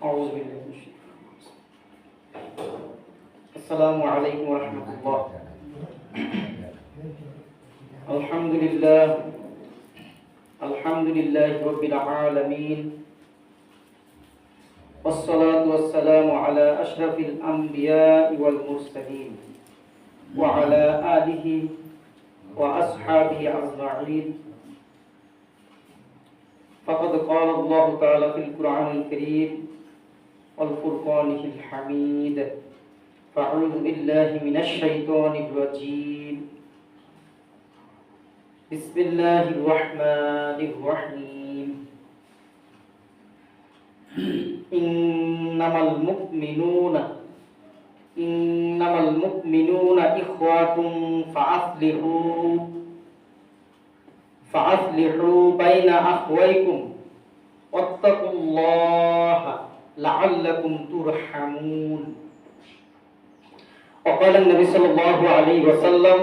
أعوذ بالله من الشيطان الرجيم. السلام عليكم ورحمة الله. الحمد لله رب العالمين، والصلاة والسلام على أشرف الأنبياء والمرسلين وعلى آله وأصحابه أجمعين. فقد قال الله تعالى في القرآن الكريم والفرقان الحميد: فأعوذ بالله من الشيطان الرجيم. بسم الله الرحمن الرحيم. إنما المؤمنون إخوة فأصلحوا بين أخويكم واتقوا الله لعلكم ترحمون. وقال النبي صلى الله عليه وسلم: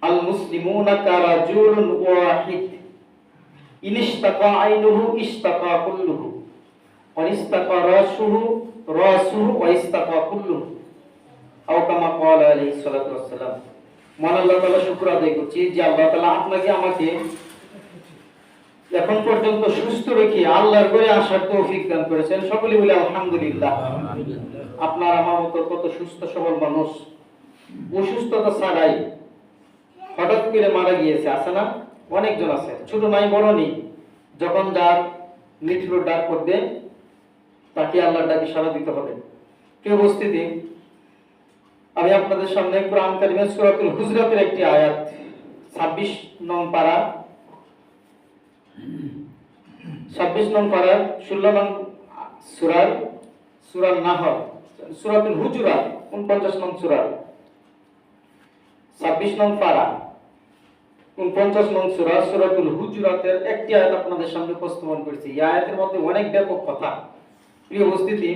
المسلمون كرجل واحد، إن اشتكى عينه اشتكى كله، وإن اشتكى راسه واشتكى كله، أو كما قال عليه الصلاة والسلام. মহান আল্লাহ তাআলা শুকর আদায় করছি যে আল্লাহ তাআলা আপনাকে আমাকে এখন পর্যন্ত সুস্থ রেখে আল্লাহর ঘরে আসার তৌফিক দান করেছেন। সকলে বলি আলহামদুলিল্লাহ। আপনার আমার মতো কত সুস্থ সবল মানুষ অসুস্থতা ছাড়াই হঠাৎ করে মারা গিয়েছে, আছে না? অনেকজন আছে, ছোট নাই বড় নেই। যখন যার মৃত্যুর ডাক পড়বে তাকে আল্লাহর ডাকে সাড়া দিতে হবে। প্রিয় উপস্থিতি, আমি আপনাদের সামনে কোরআন কারীমের সূরাতুল হুজরাতের একটি আয়াত 26 নং পারা 16 নং সূরার নাহল, সূরাতুল হুজরাত 49 নং সূরা 26 নং পারা 49 নং সূরা সূরাতুল হুজরাতের একটি আয়াত আপনাদের সামনে উপস্থাপন করেছি। এই আয়াতের মধ্যে অনেক ব্যাপক কথা। প্রিয় উপস্থিতি,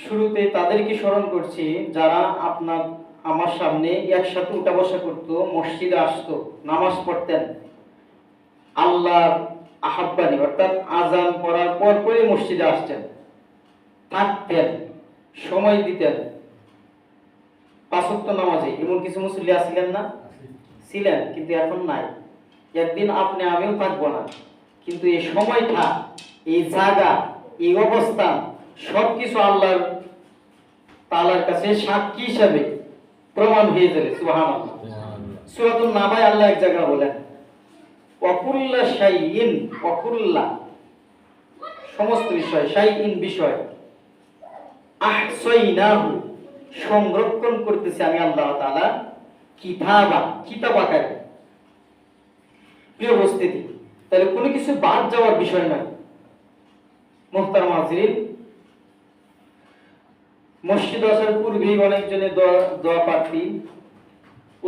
শুরুতে তাদেরকে স্মরণ করছি যারা আমার সামনে একসাথে উঠা বসা করতো, মসজিদে আসতো, নামাজ পড়তেন, আল্লাহর আহ্বানে অর্থাৎ আজান পড়ার পর পরে মসজিদে আসতেন, থাকতেন, সময় দিতেন পাঁচ ওয়াক্ত নামাজে। এমন কিছু মুসল্লি ছিলেন না? ছিলেন, কিন্তু এখন নাই। একদিন আপনি আমিও থাকবো না, কিন্তু এই সময়টা, এই জায়গা, এই অবস্থান সবকিছু আল্লাহর তাআলার কাছে সাক্ষী হিসেবে প্রমাণ হয়ে যাবে। সুবহানাল্লাহ। সূরাতুন নাবায় আল্লাহ এক জায়গায় বলেন ওয়াকুল্লা শাইইন, ওয়াকুল্লা সমস্ত বিষয়, শাইইন বিষয়, আহসাইনাহু সংরক্ষণ করতেছি আমি আল্লাহ তাআলা কিতাব আকারে। প্রিয় উপস্থিতি, তাহলে কোনো কিছু বাদ যাওয়ার বিষয় নয়। মুহতারাম হাজিরিন, মসজিদ আসার পূর্বেই অনেকজনের দোয়া প্রার্থী,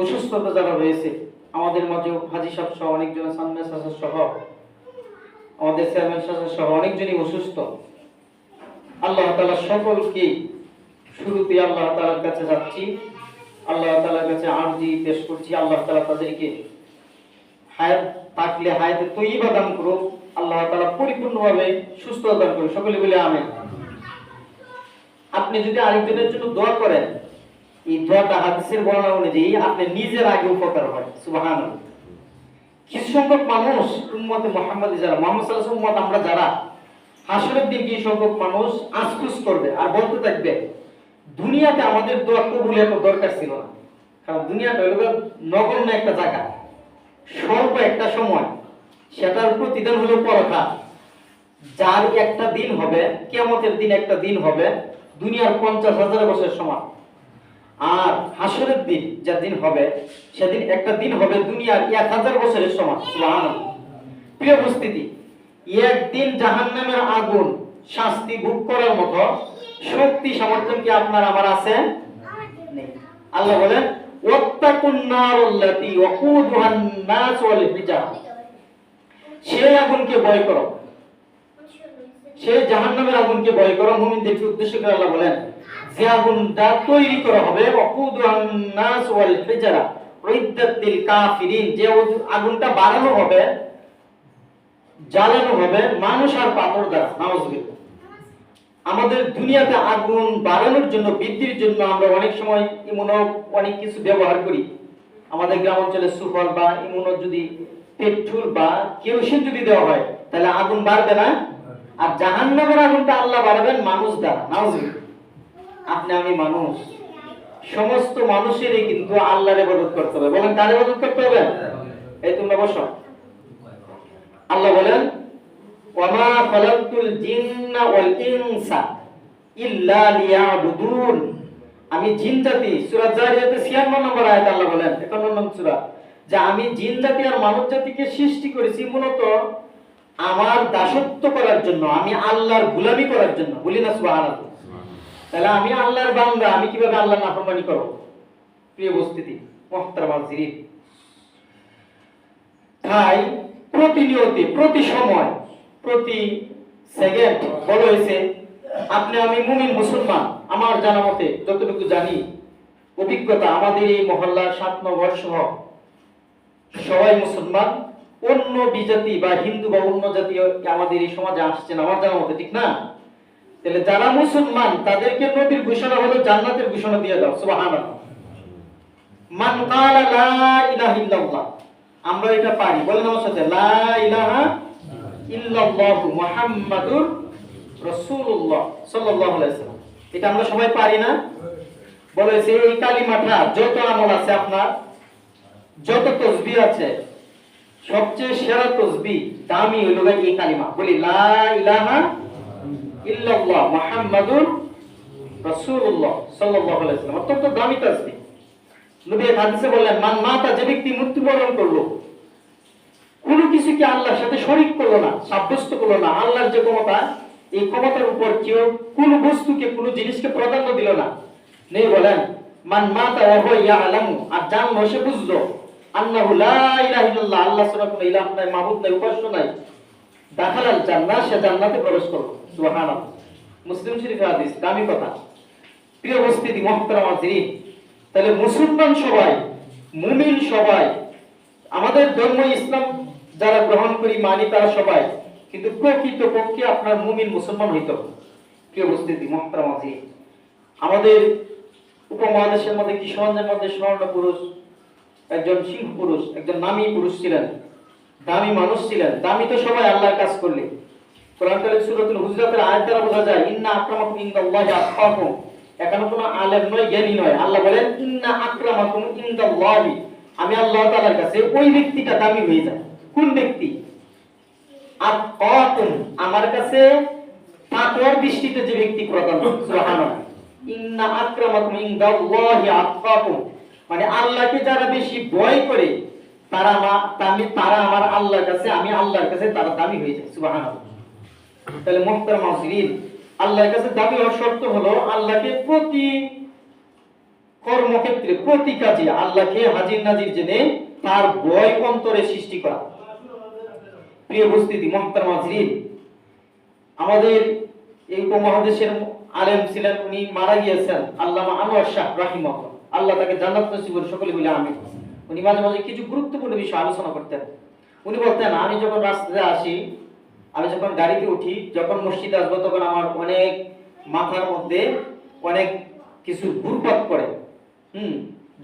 অসুস্থতা যারা রয়েছে আমাদের মাঝে, হাজী সাহেব সহ অনেকজনের, সামনে সাহেব সহ আমাদের চেয়ারম্যান সাহেব সহ অনেকজনই অসুস্থ। আল্লাহ তাআলা সকলকে, শুরুতে আল্লাহ তাআলার কাছে যাচ্ছি, আল্লাহ তাআলার কাছে আরজি পেশ করছি, আল্লাহ তাআলা তাদেরকে হায়াত থাকলে হায়াতে তৈয়বা দান করুক, আল্লাহ তাআলা পরিপূর্ণভাবে সুস্থতা দান করুক। সকলে বলে আমিন। আপনি যদি আরেকজনের জন্য দোয়া করেন, এই দোয়াটা হাদিসের বর্ণনা অনুযায়ী আপনি নিজের আগে উপকার হয়। সুবহানাল্লাহ। কিছু সংখ্যক মানুষ উম্মতে মুহাম্মাদি, যারা মুহাম্মদ সাল্লাল্লাহু আলাইহি ওয়াসাল্লাম উম্মত আমরা যারা, হাসরের দিন কিছু সংখ্যক মানুষ আফসোস করবে আর বলতে থাকবে দুনিয়াতে আমাদের দোয়া কবুল এত দরকার ছিল না। কারণ দুনিয়াটা হলো নগণ্য একটা জায়গা, স্বল্প একটা সময়, সেটার প্রতিদান হলো পরকাল। যার একটা দিন হবে, কিয়ামতের দিন একটা দিন হবে দুনিয়ার 50,000 বছরের সমান। আর হাসরের দিন যে দিন হবে, সেদিন একটা দিন হবে দুনিয়ার 1000 বছরের সমান। সুবহানাল্লাহ। প্রিয় উপস্থিতি, একদিন জাহান্নামের আগুন শাস্তি ভোগ করার মতো শক্তি সামর্থ্য কি আপনার আমার আছে? নেই। আল্লাহ বলেন ওয়াত্তাকুন নারাল্লাতী ওয়াকুদুহান নাস ওয়াল হিজারা, সেই আগুনকে ভয় করো, সেই জাহান্নামের আগুনকে ভয় করো। মুমিনদেরকে উদ্দেশ্য করে আল্লাহ বলেন যে আগুনটা তৈরি করা হবে, ওয়াকুদুহান নাস ওয়াল হিজারা উইদ্দাত লিল কাফিরিন, যে আগুনটা বানানো হবে জ্বালানো হবে মানুষ আর পাথর দ্বারা। নাউজুবিল্লাহ। আমাদের দুনিয়াতে আগুন বাড়ানোর জন্য, বৃদ্ধির জন্য আমরা অনেক সময় ইমুনো অনেক কিছু ব্যবহার করি। আমাদের গ্রাম অঞ্চলে সুফল বা ইমুনো যদি পেট্রোল বা কেরোসিন যদি দেওয়া হয় তাহলে আগুন বাড়বে না? আর জাহান্নামের আগুনটা আল্লাহ বাড়াবেন মানুষ দ্বারা। নাউজুবিল্লাহ। আপনি আমি মানুষ, সমস্ত মানুষেরই কিন্তু আল্লাহর ইবাদত করতে হবে। বলেন কার ইবাদত করতে হবে? এই তোমরা বসো। আল্লাহ বলেন ওয়ামা খালাকতুল জিন্না ওয়াল ইনসা ইল্লা লিয়াবুদুন। আমি জিন জাতি, সূরা জারিয়াতে 96 নম্বর আয়াত আল্লাহ বলেন, 51 নম্বর সূরা, যে আমি জিন জাতি আর মানব জাতিকে সৃষ্টি করেছি মূলত আমার দাসত্ব করার জন্য, আমি আল্লাহর গোলামি করার জন্য। বলি না সুবহানাল্লাহ। তাহলে আমি আল্লাহর বান্দা, আমি কিভাবে আল্লাহর নাফরমানি করব? প্রিয় উপস্থিতি মুহতারাম হাজিরিন, তাই প্রতিনিয়ত, প্রতি সময়, প্রতি সেকেন্ড বলা হয়েছে আপনি আমি মুমিন মুসলমান। আমার জানা মতে, যতটুকু জানি, অভিজ্ঞতা, আমাদের এই মহল্লার 7 নম্বর সহ সবাই মুসলমান। অন্য বিজাতি বা হিন্দু বা অন্য জাতি আমাদের এই সমাজে আসছে না আমার জানা মতে, ঠিক না? তাহলে যারা মুসলমান তাদেরকে নবীর ঘোষণা হলো জান্নাতের ঘোষণা দিয়ে দাও। সুবহানাল্লাহ। মান ক্বালা লা ইলাহা ইল্লাল্লাহ, আমরা এটা পারি, বলেন আমার সাথে, লা ইলাহা ইল্লাল্লাহু মুহাম্মাদুর রাসূলুল্লাহ সাল্লাল্লাহু আলাইহি ওয়াসাল্লাম। এটা আমরা সবাই পারি না? বলেছে এই কালিমাটা যত আমল আছে, আপনার যত তাসবিহ আছে, সবচেয়ে সেরা তাসবিহ দামি হলো এই কালিমা। বলি লা ইলাহা ইল্লাল্লাহ মুহাম্মাদুর রাসূলুল্লাহ সাল্লাল্লাহু আলাইহি ওয়াসাল্লাম। অত্যন্ত দামি তাসবিহ। নবী হাদিসে বললেন মান মাতা, যে ব্যক্তি মৃত্যুবরণ করলো, কোনো কিছুকে আল্লাহর সাথে শরীক করলো না, সাব্যস্ত করলো না, আল্লাহর যে ক্ষমতা, এই ক্ষমতার উপর কেউ কোনো বস্তুকে, কোনো জিনিসকে প্রাধান্য দিল না, নেই, বলেন মান মাতা ওয়া হুয়া ইয়ালামু, আর জানলো, সে বুঝলো, আন্নাহু লা ইলাহা ইল্লাল্লাহ, আল্লাহ ছাড়া কোনো ইলাহ নাই, মাবুদ নাই, উপাস্য নাই, দাখালাল জান্নাহ, সে জান্নাতে প্রবেশ করবে। সুবহানাল্লাহ। মুসলিম শরীফের হাদিস, দামি কথা। প্রিয় উপস্থিতি মুহতারাম হাজিরিন, তাহলে মুসলমান সবাই, মুমিন সবাই, আমাদের ধর্ম ইসলাম যারা গ্রহণ করি, মানি, তারা সবাই কিন্তু প্রকৃত পক্ষে আপনার মুমিন মুসলমান হইতে হবে। প্রিয় উপস্থিতি মুহতারাম হাজিরিন, আমাদের উপমহাদেশের মধ্যে, কিশোরগঞ্জের মধ্যে স্বর্ণ পুরুষ, একজন সিংহ পুরুষ, একজন নামী পুরুষ ছিলেন, দামি মানুষ ছিলেন। দামি তো সবাই আল্লাহর কাজ করলে। কোরআন কারিম সূরাতুল হুজরাতের আয়াত দ্বারা বোঝা যায় ইন্না আক্রামাকুম ইনদাল্লাহি আতকাকুম। এখানে কোনো আলেম নয়, জ্ঞানী নয়। আল্লাহ বলেন ইন্না আক্রামাকুম ইনদাল্লাহি, আমি আল্লাহ তাআলার কাছে ওই ব্যক্তিটা দামি হয়ে যায়। কোন ব্যক্তি? আতকাকুম, আমার কাছে তাকওয়ার দৃষ্টিতে যে ব্যক্তি প্রদান। সুবহানাল্লাহ। ইন্না আক্রামাকুম ইনদাল্লাহি আতকাকুম, মানে আল্লাহকে যারা বেশি ভয় করে তারা আমার আল্লাহর কাছে, আমি আল্লাহর কাছে তারা দামি হয়ে যায়। সুবহানাল্লাহ। তাহলে মুহতারাম হাজিরিন, আল্লাহর কাছে দাবি হওয়ার শর্ত হলো আল্লাহকে প্রতি কর্মক্ষেত্রে, প্রতি কাজে আল্লাহকে হাজির নাজির জেনে তার ভয় অন্তরে সৃষ্টি করা। প্রিয় উপস্থিতি মুহতারাম হাজিরিন, আমাদের এই উপমহাদেশের আলেম ছিলেন, উনি মারা গিয়েছেন, আল্লামা আনোয়ার শাহ রাহিমাহুল্লাহ, আল্লাহ তাকে জান্নাত নসিব করুন, সকলে বলে আমিন। উনি মাঝে মাঝে কিছু গুরুত্বপূর্ণ বিষয় আলোচনা করতেন। উনি বলতেন, আমি যখন রাস্তায় আসি, আমি যখন গাড়িতে উঠি, যখন মসজিদে আসবো, তখন আমার অনেক মাথার মধ্যে অনেক কিছু ঘুরপাক করে,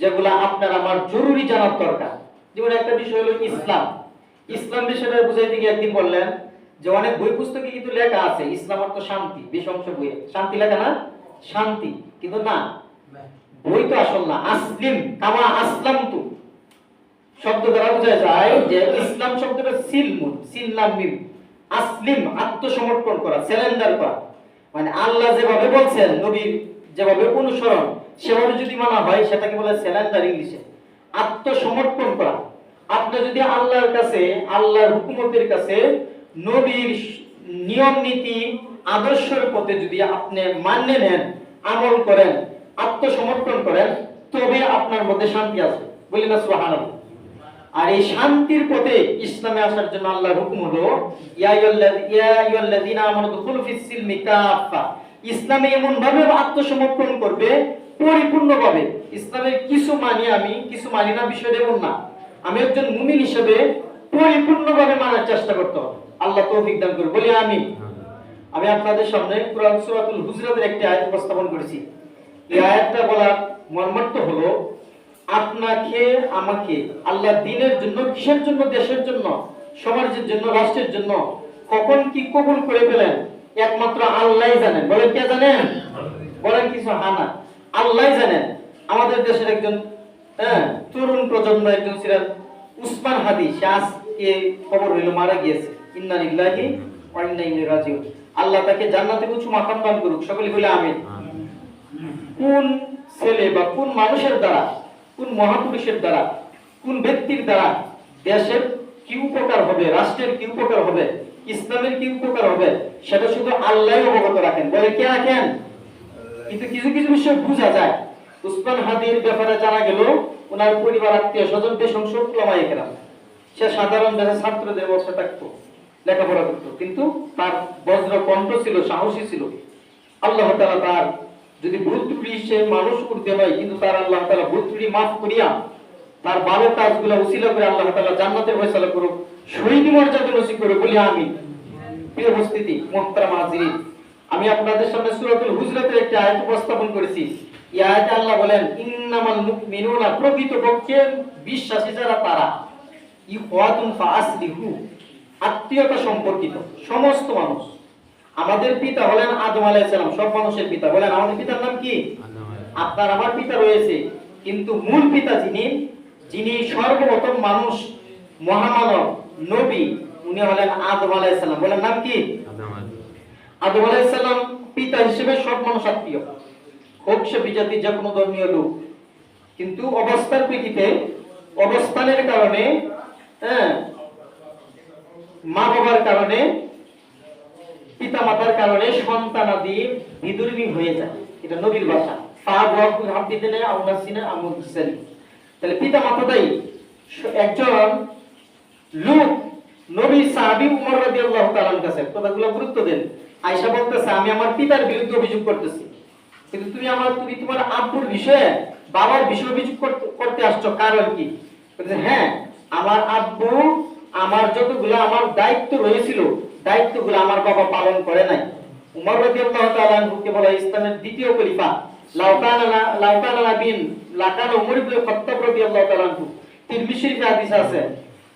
যেগুলা আপনার আমার জরুরি জানার দরকার। যেমন একটা বিষয় হলো ইসলাম। ইসলাম বিষয়টা বুঝাইতে গিয়ে একদিন বললেন যে অনেক বই পুস্তকে কিন্তু লেখা আছে ইসলাম অর্থ শান্তি, বেশ অংশ বইয়ে শান্তি লেখা না, শান্তি, কিন্তু না, বই তো আসল না। আসলিম কামা আসলামতু শব্দ দ্বারা বোঝা যায় যে ইসলাম শব্দটা সিলমুন, সিললাম মিম, আসলিম আত্মসমর্পণ করা, সারেন্ডার করা। মানে আল্লাহ যেভাবে বলছেন, নবীর যেভাবে অনুসরণ, সেভাবে যদি মানা হয় সেটাকে বলে সারেন্ডার, ইংলিশে আত্মসমর্পণ করা। আপনি যদি আল্লাহর কাছে, আল্লাহর হুকুমতের কাছে, নবীর নিয়ম নীতি আদর্শের পথে যদি আপনি মান্য নেন, আমল করেন, আত্মসমর্পণ করেন, তবে আপনার মধ্যে শান্তি আসবে। বলি না সুবহানাল্লাহ। আর এই শান্তির পথে ইসলামে আসার জন্য আল্লাহর হুকুম হলো ইয়া আইয়ুহাল্লাযীনা আমানু দুখুলু ফিস সিলমি কাফা, ইসলামে এমন ভাবে আত্মসমর্পণ করবে পরিপূর্ণভাবে। ইসলামের কিছু মানি আমি, কিছু মানি না, বিষয়টা এমন না। আমি একজন মুমিন হিসেবে পরিপূর্ণভাবে মানার চেষ্টা করতে হবে। আল্লাহ আল্লাহ তৌফিক দান করুন, বলি আমিন। আমি আপনাদের সামনে কুরআন সূরাতুল হুজরাতের একটি আয়াত উপস্থাপন করেছি। এই আয়াতটা বলার মর্মার্থ হলো, আপনাকে আমাকে আল্লাহ দিনের জন্য, কিসের জন্য, দেশের জন্য, সমাজের জন্য, রাষ্ট্রের জন্য কখন কি কবুল করে ফেলেন একমাত্র আল্লাহই জানেন। বলেন কে জানেন? বলেন কিছু হানা, আল্লাহই জানেন। আমাদের দেশের একজন তরুণ প্রজন্ম একজন ছিলেন উসমান হাদি, সে আজকে খবর হইল মারা গিয়েছে। ইন্না লিল্লাহি ওয়া ইন্না ইলাইহি রাজিউন। আল্লাহ তাকে জান্নাতে উঁচু মাকাম দান করুক, সকলে বলে আমিন। কোন ছেলে বা কোন মানুষের দ্বারা, কোন মহাপুরুষের দ্বারা, কোন ব্যক্তির দ্বারা দেশের কি উপকার হবে, রাষ্ট্রের কি উপকার হবে, ইসলামের কি উপকার হবে, সেটা শুধু আল্লাহই অবগত রাখেন। বলে কে রাখেন? কিন্তু কিছু কিছু বিষয় বোঝা যায়। উসমান হাদির ব্যাপারে জানা গেল, ওনার পরিবার, আত্মীয় স্বজন বেশ অংশ উলামায়ে কেরাম। সে সাধারণ দেশের ছাত্রদের বসে থাকতো, লেখাপড়া করতো, কিন্তু তার বজ্র কণ্ঠ ছিল, সাহসী ছিল। আল্লাহ তাআলা তার যদি ভুল ত্রুটি, সে মানুষ করতে হয়, কিন্তু তার আল্লাহ তাআলা ভুল ত্রুটি মাফ করিয়া তার ভালো কাজগুলো উসিলা করে আল্লাহ তাআলা জান্নাতের ফয়সালা করুক, শহীদ মর্যাদা নসিব করুক, বলি আমিন। প্রিয় উপস্থিতি, মুহতারাম হাজিরিন, আমি আপনাদের সামনে সূরাতুল হুজরাতের একটি আয়াত উপস্থাপন করেছি। এই আয়াতে আল্লাহ বলেন, ইন্নামাল মুমিনুনা, প্রকৃতপক্ষে বিশ্বাসী যারা তারা, ইখওয়াতুন ফাআসলিহু, আত্মীয়তা সম্পর্কিত সমস্ত মানুষ। আমাদের পিতা হলেন আদম আলাইহিস সালাম, সব মানুষের পিতা। বলেন আমাদের পিতার নাম কি? আপনার আমার পিতা রয়েছে, কিন্তু মূল পিতা যিনি, যিনি সর্বপ্রথম মানুষ, মহামানব, নবী, উনি হলেন আদম আলাইহিস সালাম। বলেন নাম কি? আদম আলাইহিস সালাম পিতা হিসেবে সব মানুষ আত্মীয়, হোক সে বিজাতি, যে কোনো ধর্মীয় লোক। কিন্তু অবস্থার প্রেক্ষিতে, অবস্থানের কারণে, মা বাবার কারণে, পিতা মাতার কারণে সন্তানাদি বিদুর্মী হয়ে যায়। এটা নবীর ভাষা। তাহলে পিতা মাতাটাই একজন লোক, নবী সাহাবী উমর রাদিয়াল্লাহু তাআলার কাছে কথাগুলো গুরুত্ব দেন। আয়েশা বলতেছে, আমি আমার পিতার বিরুদ্ধে অভিযোগ করতেছি, কিন্তু তুমি তোমার আব্বুর বিষয়ে, বাবার বিষয়ে অভিযোগ করতে আসছো, কারণ কি? বলতেছে, হ্যাঁ, আমার আব্বু আমার যতগুলো আমার দায়িত্ব রয়েছিল, দায়িত্বগুলো আমার বাবা পালন করে নাই। উমর রাদিয়াল্লাহু তাআলা আনহুকে বলা ইসলামের দ্বিতীয় খলিফা। লাউকানা নাবিন লাকানা উমর ইবনে খাত্তাব রাদিয়াল্লাহু তাআলা আনহু। তিরমিজি শরীফে হাদিস আছে,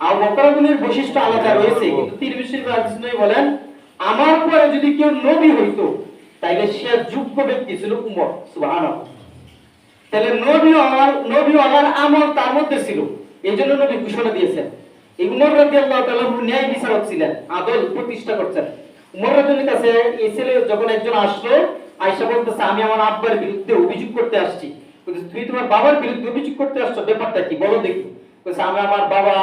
আবু বকর রাদিয়াল্লাহু আনহুর বৈশিষ্ট্য আলাদা রয়েছে, কিন্তু তিরমিজি শরীফে হাদিস নয়, বলেন আমার পরে যদি কেউ নবী হইতো তাইলে সে যোগ্য ব্যক্তি ছিল উমর। সুবহানাল্লাহ। তাহলে নবী হওয়ার আমল তার মধ্যে ছিল, এইজন্য নবী ঘোষণা দিয়েছেন। এই উমর রাদিয়াল্লাহু তাআলা ন্যায় বিচারক ছিলেন, আদল প্রতিষ্ঠা করছেন। উমর রাদিয়াল্লাহু কাছে এই ছেলে যখন একজন আসলো, আয়েশা বলতেছে, আমি আমার আব্বার বিরুদ্ধে অভিযোগ করতে আসছি। বলতেছে, তুমি তোমার বাবার বিরুদ্ধে অভিযোগ করতে আসছো, ব্যাপারটা কি বলো দেখি। বলছে, আমি আমার বাবা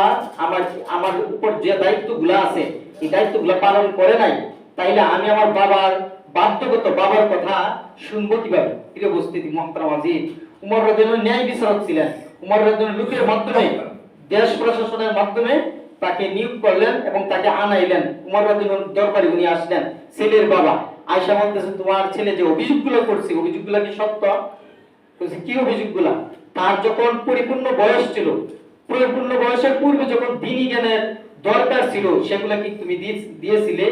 আমার উপর যে দায়িত্বগুলো আছে, এই দায়িত্বগুলো পালন করে নাই, তাইলে আমি আমার বাবার বাধ্যগত বাবার কথা শুনবো কিভাবে? প্রিয় উপস্থিতি, মুহতারাম আজিজ, উমর রাদিয়াল্লাহু ন্যায় বিচারক ছিলেন। উমর রাদিয়াল্লাহু লোকের মাধ্যমে, দেশ প্রশাসনের মাধ্যমে তাকে নিয়োগ করলেন এবং তাকে আনাইলেন। উমর রাদিয়াল্লাহু দরবারে উনি আসলেন, ছেলের বাবা। আয়েশা বলতেছে, তোমার ছেলে যে অভিযোগগুলো করছে, অভিযোগগুলো কি সত্য? বলছে, কি অভিযোগগুলো? তার যখন পরিপূর্ণ বয়স ছিল, পরিপূর্ণ বয়সের পূর্বে যখন দ্বীনি জ্ঞানের দরকার ছিল, সেগুলো কি তুমি দিয়েছিলে?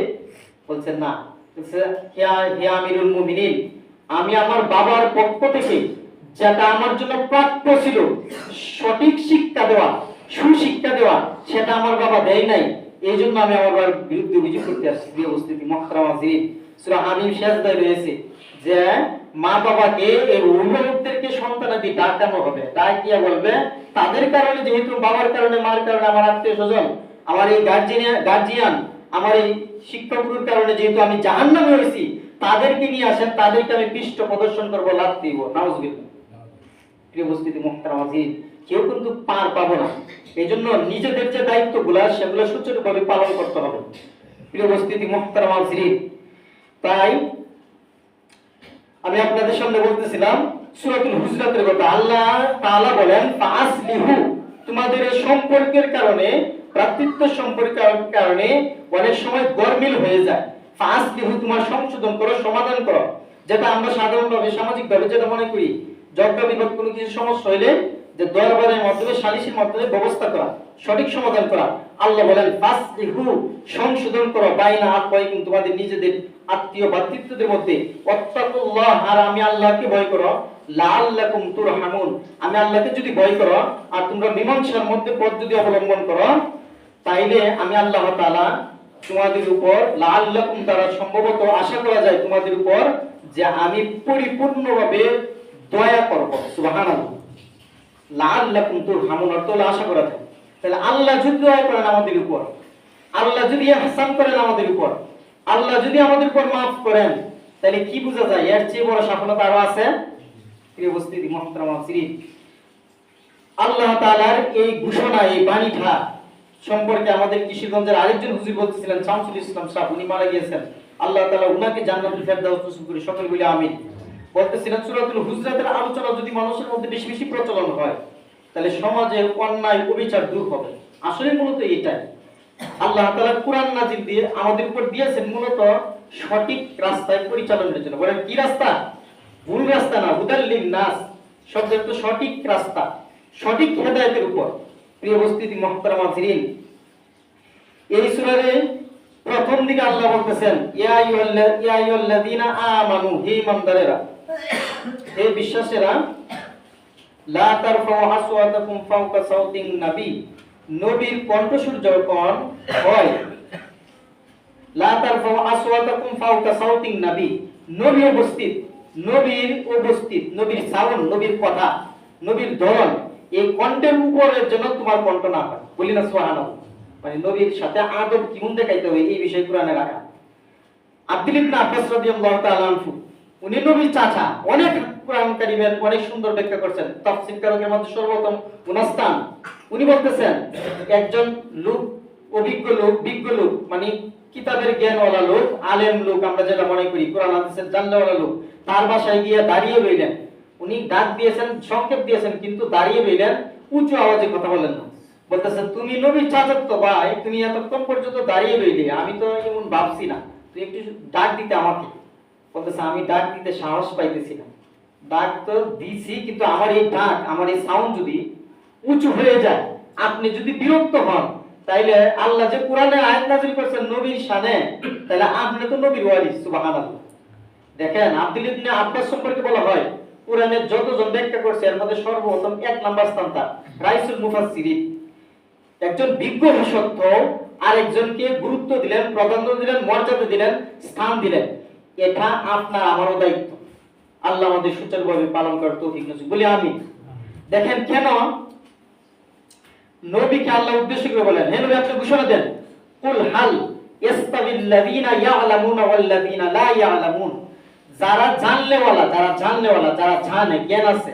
বলছে না। বলছে, হে আমিরুল মুমিনিন, আমি আমার বাবার পক্ষ থেকে যেটা আমার জন্য প্রাপ্য ছিল, সঠিক শিক্ষা দেওয়া, সুশিক্ষা দেওয়া, সেটা আমার বাবা দেয় নাই, এই জন্য আমি আমার বাবার বিরুদ্ধে অভিযোগ করতে আসছি। প্রিয় উপস্থিতি, মুহতারাম আজিজ, সূরা হামিম শেষদায় রয়েছে যে মা বাবাকে, এই অভিভাবকদেরকে সন্তানাদি ডাকানো হবে, ডাকিয়া বলবে, তাদের কারণে, যেহেতু বাবার কারণে, মার কারণে, আমার আত্মীয় স্বজন, আমার এই গার্জিয়ান, আমার এই শিক্ষাগুরুর কারণে যেহেতু আমি জাহান্নামে হয়েছি, তাদেরকে নিয়ে আসেন, তাদেরকে আমি পৃষ্ঠ প্রদর্শন করবো, লাভ দিব। নাউজুবিল্লাহ। প্রিয় উপস্থিতি, মুহতারাম আজিজ, কেউ কিন্তু পার পাবো না। এই জন্য নিজেদের যে দায়িত্বগুলো, সেগুলো সুচারুভাবে পালন করতে হবে। প্রিয় উপস্থিতি, মুহতারাম আজিজ, তাই আমি আপনাদের সামনে বলতেছিলাম সূরাতুল হুজরাতের কথা। আল্লাহ তাআলা বলেন, ফাআসলিহু, তোমাদের এই সম্পর্কের কারণে, ভ্রাতৃত্ব সম্পর্কের কারণে অনেক সময় গরমিল হয়ে যায়। ফাআসলিহু, তোমার সংশোধন করো, সমাধান করো। যেটা আমরা সাধারণভাবে সামাজিকভাবে যেটা মনে করি, ঝগড়া বিবাদ কোনো কিছু সমস্যা হইলে যে দরবারের মাধ্যমে সালিসের মাধ্যমে ব্যবস্থা করা, সঠিক সমাধান করা। আল্লাহ বলেন ফাসলিহু, সংশোধন করো বাইনা আখওয়াইকুম, তোমাদের নিজেদের আত্মীয় ভ্রাতৃত্বদের মধ্যে। ওয়াত্তাকুল্লাহ, আর আমি আল্লাহকে ভয় করো। লাআল্লাকুম তুরহামুন, আমি আল্লাহকে যদি ভয় করো আর তোমরা মীমাংসার মধ্যে পথ যদি অবলম্বন করো, তাইলে আমি আল্লাহ তাআলা তোমাদের উপর, লাআল্লাকুম দ্বারা সম্ভবত আশা করা যায় তোমাদের উপর, যে আমি পরিপূর্ণভাবে দয়া করব। সুবহানাল্লাহ। লাআল্লাকুম তুরহামুন অর্থ হলো আশা করা যায়। তাহলে আল্লাহ যদি দয়া করেন আমাদের উপর, আল্লাহ যদি ইহসান করেন আমাদের উপর, আল্লাহ যদি আমাদের উপর মাফ করেন, তাহলে কি বোঝা যায় এর চেয়ে বড় সফলতা আরো আছে? প্রিয় উপস্থিতি মুহতারাম মুসলিম, আল্লাহ তাআলার এই ঘোষণা, এই বাণীটা সম্পর্কে আমাদের কিশোরগঞ্জের আরেকজন হুজুর বলতেছিলেন, শামসুল ইসলাম সাহেব, উনি মারা গিয়েছেন, আল্লাহ তাআলা উনাকে জান্নাতুল ফেরদাউস নসিব করে সকলে বলে আমিন। বলতেছিলেন সূরাতুল হুজরাতের আলোচনা যদি মানুষের মধ্যে বেশি বেশি প্রচলন হয়, তাহলে সমাজে অন্যায় অবিচার দূর হবে। আসলে মূলত এটাই আল্লাহ তাআলা কুরআন নাজিল দিয়ে আমাদের উপর দিয়েছেন মূলত সঠিক রাস্তায় পরিচালনের জন্য। বলেন কি রাস্তা? ভুল রাস্তা না, হুদাল লিন-নাস, শব্দের তো সঠিক রাস্তা, সঠিক হেদায়েতের উপর। প্রিয় উপস্থিতি মুহতারাম মুসলিম, এই সূরারে প্রথম দিকে আল্লাহ বলতেছেন ইয়া আইয়ুহাল্লাযীনা আমানু, হে ঈমানদারেরা, হে বিশ্বাসীরা, লা তারফাউ আসওয়াতাকুম ফাওকা সাওতিন নবী, নবীর কণ্ঠস্বর যখন হয়, লা তারফাউ আসওয়াতাকুম ফাওকা সাওতিন নবী, নবী উপস্থিত, নবীর উপস্থিত, নবীর সাউন্ড, নবীর কথা, নবীর ধরন, এই কণ্ঠের উপরের জন্য তোমার কণ্ঠ না হয়। বলি না সুবহানাল্লাহ। মানে নবীর সাথে আদব কেমন দেখাইতে হবে এই বিষয় কোরআনে রাখা। আব্দুল ইবনে আব্বাস রাদিয়াল্লাহু তাআলা আনহু, উনি নবীর চাচা, অনেক কোরআন কারীমের অনেক সুন্দর ব্যাখ্যা করেছেন, তাফসীর কারকের মধ্যে সর্বপ্রথম উনার স্থান। উনি বলতেছেন একজন লোক, অভিজ্ঞ লোক, বিজ্ঞ লোক, মানে কিতাবের জ্ঞানওয়ালা লোক, আলেম লোক, আমরা যেটা মনে করি কোরআন হাদিসের জাননেওয়ালা লোক, তার বাসায় গিয়ে দাঁড়িয়ে রইলেন। উনি ডাক দিয়েছেন, সংকেত দিয়েছেন, কিন্তু দাঁড়িয়ে রইলেন, উঁচু আওয়াজে কথা বলেন না। বলতেছেন তুমি নবীর চাচাতো ভাই, তুমি এতক্ষণ পর্যন্ত দাঁড়িয়ে রইলে, আমি তো এমন ভাবছি না, তুই একটু ডাক দিতে আমাকে। বলতেছে আমি ডাক দিতে সাহস পাইতেছি না। ডাক তো দিছি, কিন্তু আমার এই ডাক, আমার এই সাউন্ড যদি উঁচু হয়ে যায়, আপনি যদি বিরক্ত হন, তাইলে আল্লাহ যে কোরআনে আয়াত নাযিল করেছেন নবীর শানে, তাহলে আপনি তো নবীর ওয়ারিস। সুবহানাল্লাহ। দেখেন আব্দুল ইবনে আব্বাস সম্পর্কে বলা হয় কোরআনের যতজন ব্যাখ্যা করছে এর মধ্যে সর্বপ্রথম এক নাম্বার স্থান তার, রাইসুল মুফাসসিরিন। একজন বিজ্ঞ সত্য আরেকজনকে গুরুত্ব দিলেন, প্রাধান্য দিলেন, মর্যাদা দিলেন, স্থান দিলেন। এটা আপনার আমারও দায়িত্ব। আল্লাহ আমাদের সুচারুভাবে পালন করার তৌফিক নসিব বলি আমিন। দেখেন কেন নবীকে আল্লাহ উদ্দেশ্য করে বলেন, হে নবী আপনি ঘোষণা দেন, কুল হাল ইস্তাবিল লাযীনা ইয়ালামুনা ওয়াল লাযীনা লা ইয়ালামুন, যারা জানলেওয়ালা, যারা জানলেওয়ালা, যারা জানে, জ্ঞান আছে,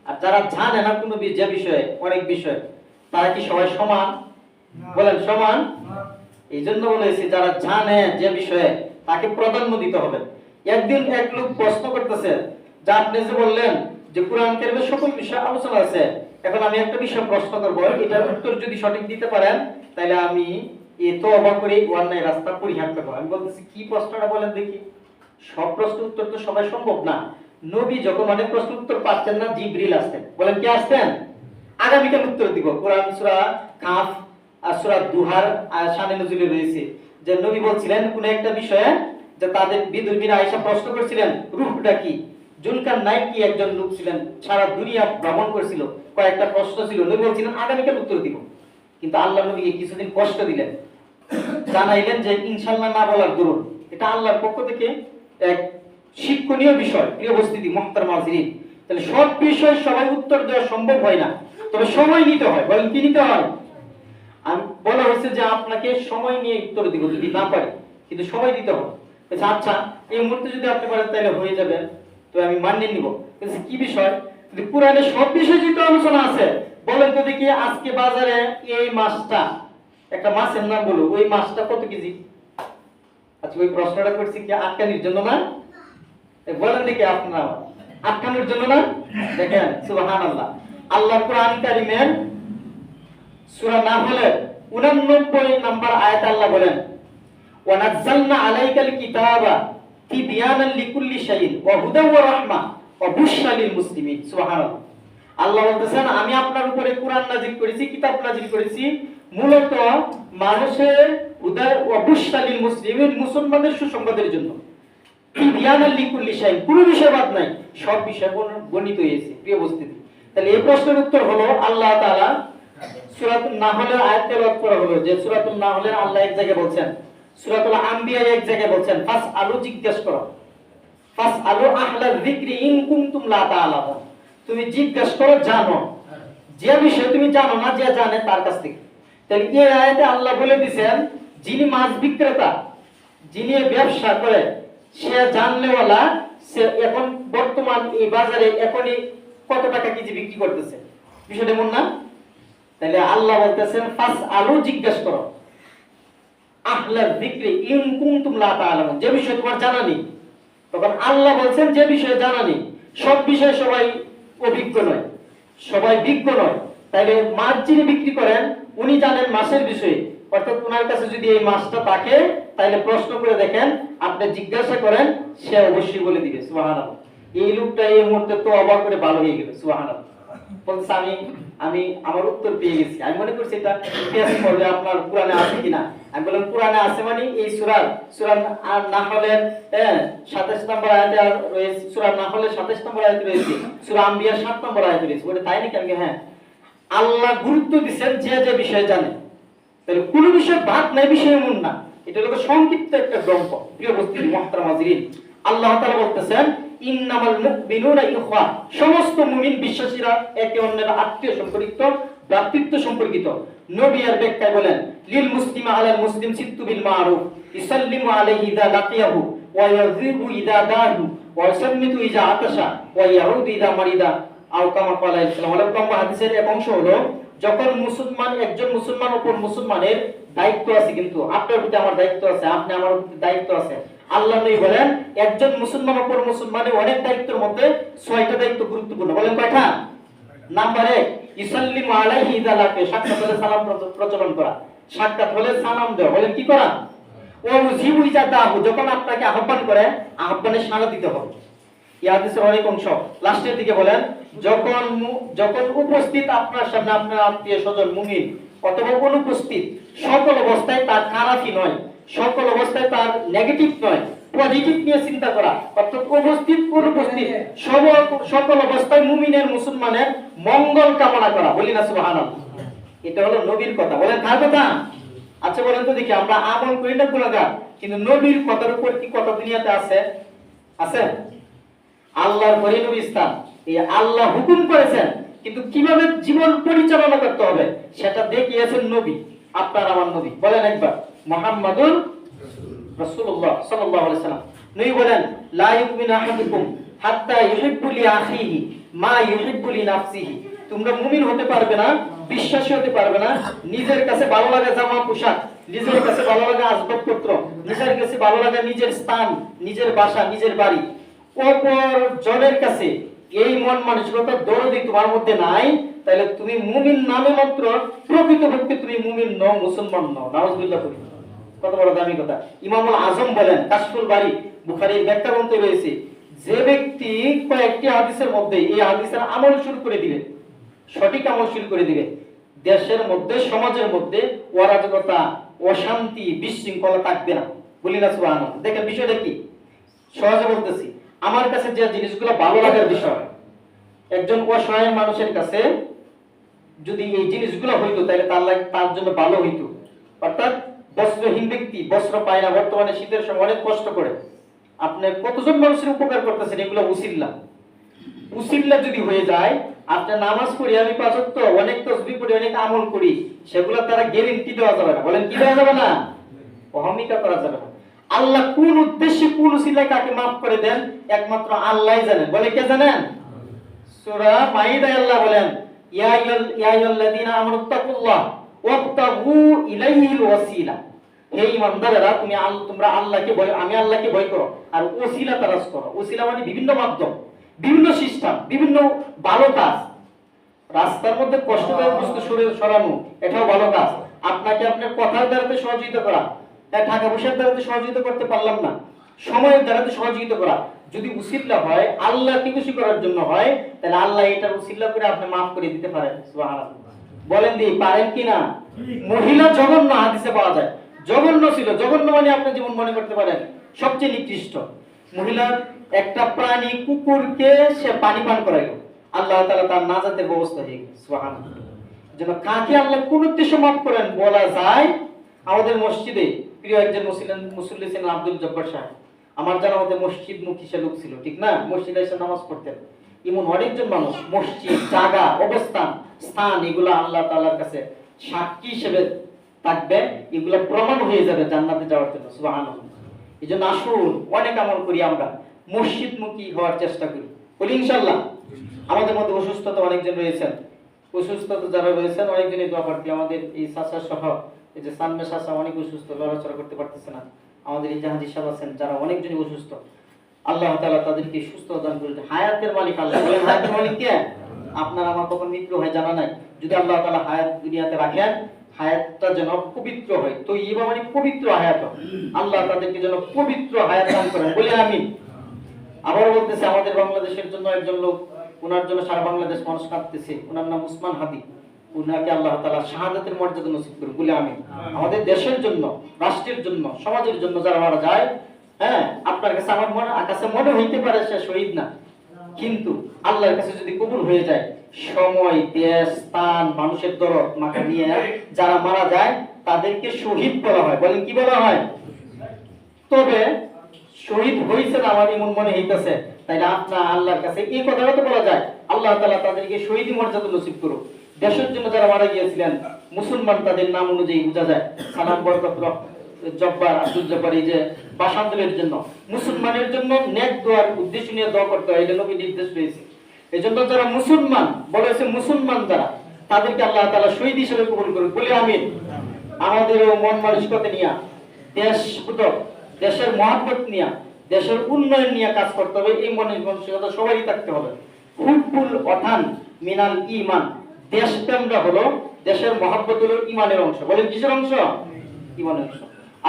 আর যারা জানে না কোনো যে বিষয়ে, অনেক বিষয়, তারা কি সবাই সমান? বলেন সমান? এই জন্য বলেছি যারা জানে যে বিষয়ে তাকে প্রাধান্য দিতে হবে। একদিন এক লোক প্রশ্ন করতেছে যে আপনি যে বললেন যে কোরআন কারীমের সকল বিষয় আলোচনা আছে, এখন আমি একটা বিষয় প্রশ্ন করব, এটার উত্তর যদি সঠিক দিতে পারেন তাহলে আমি এই তওবা করে অন্যায় রাস্তা পরিহার করব। আমি বলতেছি কি প্রশ্নটা বলেন দেখি। সব প্রশ্ন উত্তর তো সবাই সম্ভব না। নবী যখন অনেক প্রশ্ন উত্তর পাচ্ছেন না, জিবরিল আসতেন। বলেন কি আসতেন? আগামীকাল উত্তর দিব। কোরআন সূরা কাফ আর সূরা দুহার শানে নজুলে রয়েছে যে নবী বলছিলেন কোন একটা বিষয়ে, যে তাদের বিদুর্মীরা আয়েশা প্রশ্ন করছিলেন রূহটা কি। জুলকার নাইন কি একজন লোক ছিলেন, সারা দুনিয়া ভ্রমণ করেছিল, কয়েকটা প্রশ্ন ছিল, নবী বলছিলেন আগামীকাল উত্তর দিব। কিন্তু আল্লাহ নবীকে কিছুদিন কষ্ট দিলেন, জানাইলেন যে ইনশাআল্লাহ না বলার দরুন। এটা আল্লাহর পক্ষ থেকে এক শিক্ষণীয় বিষয়। প্রিয় উপস্থিতি মুহতারাম মুসলিম, তাহলে সব বিষয় সবাই উত্তর দেওয়া সম্ভব হয় না, তবে সময় নিতে হয়। বলেন কি নিতে হয়? আমি বলা হয়েছে যে আপনাকে সময় নিয়ে উত্তর দিব, যদি না পারি, কিন্তু সময় দিতে হবে। আচ্ছা এই মুহূর্তে যদি আপনি পারেন তাহলে হয়ে যাবে, তো আমি মানিয়ে নিব। কিন্তু কি বিষয়? কোরআনে সব বিষয় যেহেতু আলোচনা আছে, বলেন তো দেখি আজকে বাজারে এই মাছটা, একটা মাছের নাম বলো, ওই মাছটা কত কেজি? আচ্ছা ওই প্রশ্নটা করছি কি আটকানির জন্য না? বলেন দেখি আপনারা, আটকানোর জন্য না? দেখেন সুবহানাল্লাহ, আল্লাহ কোরআন কারীমের সূরা নাহলের 89 নম্বর আয়াত আল্লাহ বলেন ওয়া নাযালনা আলাইকাল কিতাবা তিবয়ানান লিকুল্লি শাইইন ওয়া হুদাও ওয়া রাহমা ওয়া বুশরা লিল মুসলিমিন। সুবহানাল্লাহ। আল্লাহ বলতেছেন আমি আপনার উপরে কোরআন নাযিল করেছি, কিতাব নাযিল করেছি মূলত মানুষের উদার অবশ্যালীন মুসলিমের মুসলমানদের সুসংবাদের জন্য। বিয়ানাল লিকুল্লি শাই, কোনো বিষয় বাদ নাই, সব বিষয় বর্ণিত হয়েছে। প্রিয় উপস্থিতি, তাহলে এই প্রশ্নের উত্তর হলো আল্লাহ তাআলা সূরাতুন নাহলের আয়াত তেলাওয়াত করা হলো যে সূরাতুন নাহলের আল্লাহ এক জায়গায় বলছেন, সূরাতুল আম্বিয়া এক জায়গায় বলছেন ফাস আলু জিজ্ঞেস করো, ফাস আলু আহলা যিকরি ইন কুনতুম লা তাআলামুন, তুমি জিজ্ঞেস করো জানো, যে বিষয় তুমি জানো না যে জানে তার কাছ থেকে। তাহলে এই আয়াতে আল্লাহ বলে দিবেন যিনি মাছ বিক্রেতা, যিনি ব্যবসা করে, সে জানলেওয়ালা, সে এখন বর্তমান এই বাজারে এখনই কত টাকা কেজি বিক্রি করতেছে, বিষয়টা এমন না? তাহলে আল্লাহ বলতেছেন ফাস আলু জিজ্ঞেস করো আহলা যিকরি ইন কুনতুম লা তাআলামুন, যে বিষয় তোমার জানা নেই। তখন আল্লাহ বলছেন যে বিষয়ে জানা নেই, সব বিষয়ে সবাই অভিজ্ঞ নয়, সবাই বিজ্ঞ নয়। তাইলে মাছ যিনি বিক্রি করেন উনি জানেন মাছের বিষয়ে, অর্থাৎ ওনার কাছে যদি এই মাছটা থাকে তাহলে প্রশ্ন করে দেখেন, আপনি জিজ্ঞাসা করেন, সে অবশ্যই বলে দিবে। সুবহানাল্লাহ। এই লোকটা এই মুহূর্তে তো অবাক করে ভালো হয়ে গেল। সুবহানাল্লাহ। বলছে আমি আমার উত্তর পেয়ে গেছি। আমি মনে করছি এটা টেস্ট করবে আপনার কোরআনে আছে কিনা। আমি বললাম কোরআনে আছে মানে এই সূরা নাহলের 27 নম্বর আয়াতে রয়েছে, সূরা নাহলের 27 নম্বর আয়াতে রয়েছে, সূরা আম্বিয়ার 7 নম্বর আয়াতে রয়েছে। বলে তাই নাকি? আমি হ্যাঁ, আল্লাহ গুরুত্ব দিবেন যে যে বিষয় জানে। তাহলে কোন বিষয় বাদ নাই, বিষয় এমন না, এটা হলো সংক্ষিপ্ত একটা গ্রন্থ। প্রিয় উপস্থিতি মুহতারাম হাজিরিন, আল্লাহ তাআলা বলতেছেন ইন্নামাল মুমিনুনা ইখওয়া, সমস্ত মুমিন বিশ্বাসীরা একে অন্যের আত্মীয় সম্পর্কিত, ভ্রাতৃত্ব সম্পর্কিত। নবী এর ব্যাখ্যায় বলেন লিল মুসলিমা আলাল মুসলিম সিত্তু বিল মারুফ ইসাল্লিমু আলাইহি ইযা লাকিয়াহু ওয়া ইয়াযিবু ইযা দাহু ওয়া ইয়াসমিতু ইযা আতাশা ওয়া ইয়াউদু ইযা মারিদা আও কামা ক্বালা সাল্লাল্লাহু আলাইহি হাদিসের এক অংশ হলো যখন মুসলমান একজন মুসলমান উপর মুসলমানের দায়িত্ব আছে, কিন্তু আপনার প্রতি আমার দায়িত্ব আছে, আপনি আমার প্রতি দায়িত্ব আছে। আল্লাহ নবী বলেন একজন মুসলমান উপর মুসলমানের অনেক দায়িত্বের মধ্যে 6টা দায়িত্ব গুরুত্বপূর্ণ। বলেন কয়টা? নাম্বার 1 ইসাল্লিমু আলাইহি ইযা লাকে, সাক্ষাৎ হলে সালাম প্রচলন করা, সাক্ষাৎ হলে সালাম দেওয়া। বলেন কি করা? ও জিবু ইযা দাহু, যখন আপনাকে আহ্বান করে আহ্বানে সাড়া দিতে হবে। এই হাদিসের অনেক অংশ লাস্টের দিকে বলেন যখন উপস্থিত আপনার সামনে আপনার আত্মীয় স্বজন মুমিন অথবা অনুপস্থিত, সকল অবস্থায় তার খারাপই নয়, সকল অবস্থায় তার নেগেটিভ নয়, পজিটিভ নিয়ে চিন্তা করা, অর্থাৎ উপস্থিত অনুপস্থিত সকল অবস্থায় মুমিনের মুসলমানের মঙ্গল কামনা করা। বলি না সুবহানাল্লাহ। এটা হলো নবীর কথা। বলেন কার কথা? আচ্ছা বলেন তো দেখি, আমরা আমল করি না গুনাহগার, কিন্তু নবীর কথার উপর কি কথা দুনিয়াতে আছে? আছে? আল্লাহর পরে নবী ইসলাম, এই আল্লাহ হুকুম করেছেন, কিন্তু কিভাবে জীবন পরিচালনা করতে হবে সেটা দেখিয়েছেন নবী, আপনার আমার নবী। বলেন একবার মুহাম্মাদুর রাসূলুল্লাহ সাল্লাল্লাহু আলাইহি সাল্লাম। নবী বলেন লা ইউমিনু আহাদুকুম হাত্তা ইউহিব্বু লি আখিহি মা ইউহিব্বু লি নাফসিহি, তোমরা মুমিন হতে পারবে না, বিশ্বাসী হতে পারবে না, নিজের কাছে ভালো লাগা জামা পোশাক, নিজের কাছে ভালো লাগা আসবাবপত্র, নিজের কাছে ভালো লাগা নিজের স্থান, নিজের বাসা, নিজের বাড়ি, অপর জনের কাছে এই মন মানসিকতা দরদি তোমার মধ্যে নাই, তাহলে তুমি মুমিন নামে মাত্র, প্রকৃতপক্ষে তুমি মুমিন নও, মুসলমান নও। নাউজুবিল্লাহ। কত বড় দামি কথা। ইমামুল আজম বলেন কাশফুল বারী, বুখারীর ব্যাখ্যা গ্রন্থে রয়েছে, যে ব্যক্তি কয়েকটি হাদিসের মধ্যে এই হাদিসের আমল শুরু করে দিবে, সঠিক আমল শুরু করে দিবে, দেশের মধ্যে সমাজের মধ্যে অরাজকতা, অশান্তি, বিশৃঙ্খলা থাকবে না। বলি না সুবহানাল্লাহ। দেখেন বিষয়টা কি, সহজে বলতেছি। আমার কাছে যে জিনিসগুলো ভালো লাগার বিষয়, একজন অসহায় মানুষের কাছে যদি এই জিনিসগুলো হইতো তাহলে তার জন্য ভালো হইতো। অর্থাৎ বস্ত্রহীন ব্যক্তি বস্ত্র পায় না, বর্তমানে শীতের সময় অনেক কষ্ট করে, আপনি কতজন মানুষের উপকার করতেছেন, এগুলো উসিল্লা যদি হয়ে যায়, আপনি নামাজ পড়ি, আমি 5 ওয়াক্ত অনেক তাসবিহ পড়ি, অনেক আমল করি, সেগুলো তারা গ্যারান্টি দেওয়া যাবে না। বলেন কি দেওয়া যাবে না? অহমিকা করা যাবে না। আল্লাহ কোন উদ্দেশ্যে কোন উসিলায় কাকে মাফ করে দেন একমাত্র আল্লাহই জানেন। বলে কে জানেন? সূরা মাইদায় আল্লাহ বলেন ইয়া আইয়ুহাল্লাযীনা আমানুত্তাকুল্লাহ ওয়াবতাগু ইলাইহিল ওয়াসিলা, হে ঈমানদারেরা তোমরা আল্লাহকে ভয়, আমি আল্লাহকে ভয় করো আর ওসিলা তালাশ করো। ওসিলা মানে বিভিন্ন মাধ্যম, বিভিন্ন সিস্টেম, বিভিন্ন ভালো কাজ। রাস্তার মধ্যে কষ্টদায়ক বস্তু সরানো, এটাও ভালো কাজ। আপনাকে আপনার কথার দ্বারাতে সহযোগিতা করা, টাকা পয়সার দ্বারাতে সহযোগিতা করতে পারলাম না, সময়ের দ্বারা তো সহযোগিতা করা। যদি উসিলা হয় আল্লাহকে খুশি করার জন্য হয়, তাহলে আল্লাহ এটা উসিলা করে আপনি মাফ করে দিতে পারেন। সুবহানাল্লাহ। বলেন দি পারেন কি না? মহিলা জঘন্য হাদিসে পাওয়া যায়, জঘন্য ছিল। জঘন্য মানে আপনি যেমন মনে করতে পারেন সবচেয়ে নিকৃষ্ট। মহিলার একটা প্রাণী কুকুরকে সে পানি পান করাইল, আল্লাহ তাআলা তার নাজাতের ব্যবস্থা হয়ে গেল। সুবহানাল্লাহ। যেন কাকে আল্লাহ কোন উদ্দেশ্যে মাফ করেন বলা যায়। আমাদের মসজিদে প্রিয় একজন মুসল্লি ছিলেন আব্দুল জব্বার সাহেব। আমার জানা মতে মসজিদ মুখী সে লোক ছিল, ঠিক না? মসজিদে এসে নামাজ পড়তেন। এমন অনেকজন মানুষ মসজিদ, জায়গা, অবস্থান, স্থান এগুলো আল্লাহ তাআলার কাছে সাক্ষী হিসেবে থাকবে, এগুলো প্রমাণ হয়ে যাবে জান্নাতে যাওয়ার জন্য। সুবহানাল্লাহ। এই জন্য আসুন অনেক আমল করি, আমরা মসজিদমুখী হওয়ার চেষ্টা করি, বলি ইনশাআল্লাহ। আমাদের মধ্যে অসুস্থতা অনেকজন রয়েছেন, অসুস্থতা যারা রয়েছেন অনেকজনই দোয়া প্রার্থী। আমাদের এই চাচা সহ এই যে সানমে চাচা অনেক অসুস্থ, লড়াচড়া করতে পারতেছে না। আমাদের এই জাহাজি সাহেব আছেন যারা অনেকজনই অসুস্থ, আল্লাহ তাআলা তাদেরকে সুস্থ দান করুন। হায়াতের মালিক আল্লাহ, বলেন হায়াতের মালিক কে? আপনার আমার কখন মৃত্যু হয় জানা নাই। যদি আল্লাহ তাআলা হায়াত দুনিয়াতে রাখেন, হায়াতটা যেন পবিত্র হয়, তো ইবা মানে পবিত্র হায়াত, আল্লাহ তাদেরকে যেন পবিত্র হায়াত দান করেন, বলি আমিন। আবার বলতেছে আমাদের বাংলাদেশের জন্য একজন লোক, ওনার জন্য সারা বাংলাদেশ মানুষ কাঁদতেছে, ওনার নাম উসমান হাদি। উনাকে আল্লাহ তাআলা শাহাদাতের মর্যাদা নসিব করুন, বলে আমিন। আমাদের দেশের জন্য, রাষ্ট্রের জন্য, সমাজের জন্য যারা মারা যায়, হ্যাঁ, আপনার কাছে আমার মনে আকাশে মনে হইতে পারে সে শহীদ না, কিন্তু আল্লাহর কাছে যদি কবুল হয়ে যায়, সময়, দেশ, স্থান, মানুষের দরদ মাথা নিয়ে যারা মারা যায় তাদেরকে শহীদ বলা হয়। বলেন কি বলা হয়? তবে শহীদ হয়েছে না আমার এমন মনে হইতেছে, তাই না? আপনার আল্লাহর কাছে এই কথাটা তো বলা যায়, আল্লাহ তাআলা তাদেরকে শহীদ মর্যাদা নসিব করুক। দেশের জন্য যারা মারা গিয়েছিলেন মুসলমান, তাদের নাম অনুযায়ী বোঝা যায়। সালাম বরকত জব্বার, আব্দুল জব্বার, এই যে বাসান্তরের জন্য, মুসলমানের জন্য নেক দোয়ার উদ্দেশ্য নিয়ে দোয়া করতে হয়, এটা নবী নির্দেশ রয়েছে। এজন্য যারা মুসলমান বলেছে, মুসলমান যারা, তাদেরকে আল্লাহ তাআলা শহীদ হিসেবে কবুল করুন, বলি আমিন। আমাদেরও মন মানসিকতা নিয়ে, দেশ দেশের মহাব্বত নিয়ে, দেশের উন্নয়ন নিয়ে কাজ করতে হবে। এই মনের মানসিকতা সবারই থাকতে হবে। হুব্বুল ওয়াতান মিনাল ঈমান, দেশপ্রেমটা হলো, দেশের মহাব্বত হলো ঈমানের অংশ। বলেন কিসের অংশ? ঈমানের অংশ।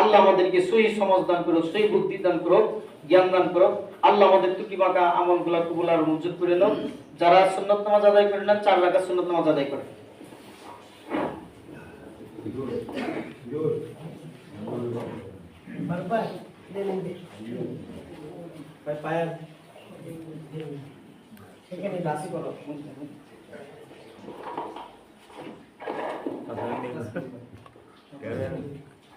আল্লাহ আমাদেরকে সহি সমাজ দান করুক, সহি বুদ্ধি দান করুক, জ্ঞান দান করুক। আল্লাহ আমাদের টুকি বাঁকা আমলগুলো কবুল আর মঞ্জুর করে নাও। যারা সুন্নাত নামাজ আদায় করেন না, 4 রাকাত সুন্নাত নামাজ আদায় করেন। সেখানে দাসি করো।